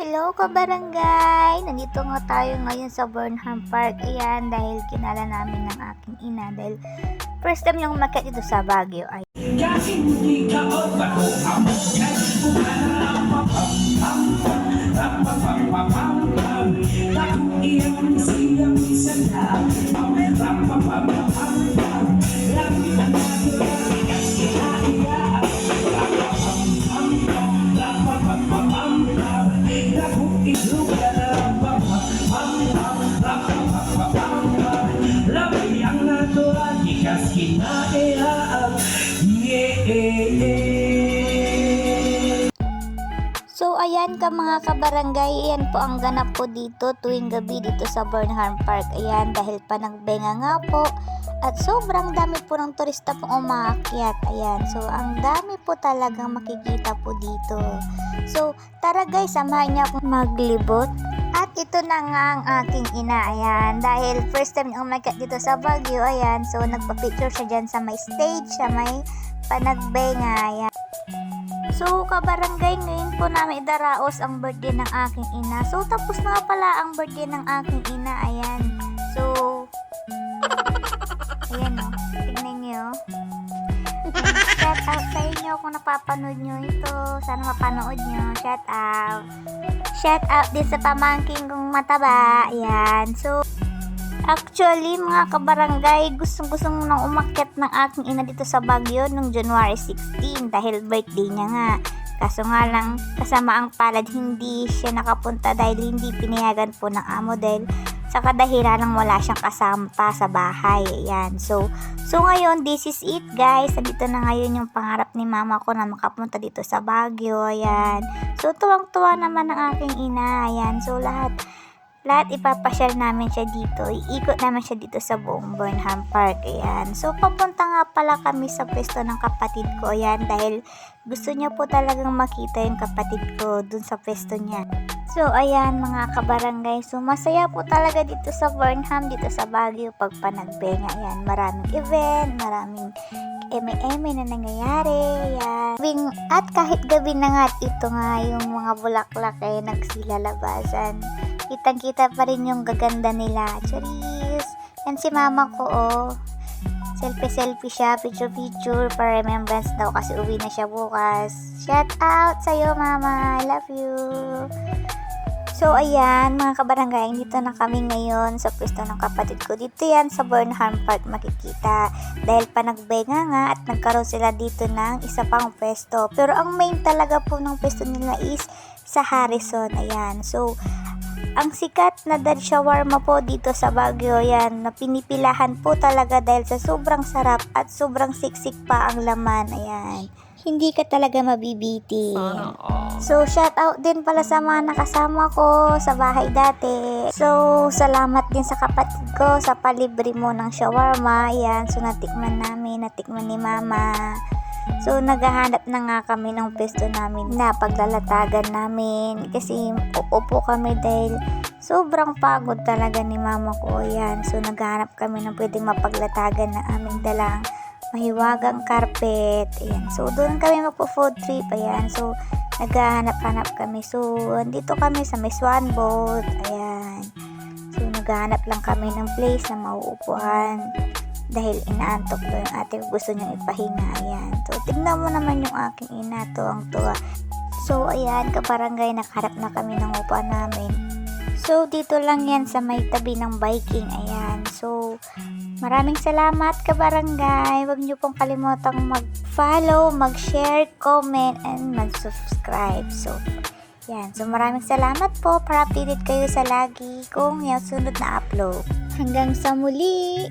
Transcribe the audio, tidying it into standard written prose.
Hello kabarangay! Nandito nga tayo ngayon sa Burnham Park. Ayan, dahil kinala namin ng aking ina. Dahil first time niyang umakyat dito sa Baguio. Ay. So ayan ka mga kabarangay, ayan po ang ganap po dito tuwing gabi dito sa Burnham Park. Ayan, dahil panagbenga nga po at sobrang dami po ng turista pong umaakyat. Ayan, so ang dami po talagang makikita po dito. So tara guys, samahan niyo akong maglibot. At ito na nga ang aking ina. Ayan, dahil first time niya umakyat dito sa Baguio. Ayan, so nagpa-picture siya dyan sa may stage, sa may panagbenga. Ayan. So, kabarangay, ngayon po namin idaraos ang birthday ng aking ina. So, tapos na nga pala ang birthday ng aking ina. Ayan. So, ayan o. Tignan nyo. Shout out sa inyo kung napapanood nyo ito. Sana mapanood nyo. Shout out. Shout out din sa pamangking kong mataba. Ayan. So, actually, mga kabarangay, gustong-gustong nang umakyat ng aking ina dito sa Baguio nung January 16 dahil birthday niya nga. Kaso nga lang, kasama ang palad, hindi siya nakapunta dahil hindi pinayagan po ng amo dahil sa kadahilan lang wala siyang kasama pa sa bahay. Ayan. So ngayon, this is it guys. Nandito na ngayon yung pangarap ni mama ko na makapunta dito sa Baguio. Ayan. So, tuwang-tuwa naman ang aking ina. Ayan. So, lahat ipapasyal namin siya dito. Iikot namin siya dito sa buong Burnham Park. Ayan. So, papunta nga pala kami sa pwesto ng kapatid ko. Ayan. Dahil gusto niya po talagang makita yung kapatid ko dun sa pwesto niya. So, ayan mga kabarangay. So, masaya po talaga dito sa Burnham, dito sa Baguio pag panagbenga. Ayan. Maraming event, maraming eme-eme na nangyayari. Ayan. At kahit gabi na nga, ito nga yung mga bulaklak ay nagsilalabasan. Kitang-kita pa rin yung gaganda nila. Charis! Yan si mama ko, oh. Selfie siya, picture para remembrance daw kasi uwi na siya bukas. Shout out sa'yo, mama. I love you. So, ayan, mga kabarangay, dito na kami ngayon sa pwesto ng kapatid ko. Dito yan sa Burnham Park makikita. Dahil panagbenga nga at nagkaroon sila dito ng isa pang pwesto. Pero ang main talaga po ng pwesto nila is sa Harrison. Ayan. So, ang sikat na dad shawarma po dito sa Baguio, yan, na pinipilahan po talaga dahil sa sobrang sarap at sobrang siksik pa ang laman. Ayan. Hindi ka talaga mabibitin. So, shout out din pala sa mga nakasama ko sa bahay dati. So, salamat din sa kapatid ko sa palibre mo ng shawarma. Ayan. So, natikman ni mama. So, naghahanap na nga kami ng pwesto namin na paglalatagan namin kasi uupo kami dahil sobrang pagod talaga ni mama ko. Ayan. So, naghahanap kami ng pwedeng mapaglatagan na aming dalang mahiwagang carpet. Ayan. So, doon kami magpo-food trip. Ayan. So, naghahanap-hanap kami. So, andito kami sa may Swan Boat. Ayan. So, naghahanap lang kami ng place na mauupuan dahil inaantok daw yung ate ko, gusto niyang ipahinga. Ayan. So, tignan mo naman yung aking ina, tuwang-tuwa. So, ayan, kabarangay, nakaharap na kami ng upuan namin. So, dito lang yan sa may tabi ng biking. Ayan. So, maraming salamat kabarangay. Huwag niyo pong kalimutang mag-follow, mag-share, comment, and mag-subscribe. So, yan. So, maraming salamat po para updated kayo sa lagi kung yung sunod na upload. Hanggang sa muli!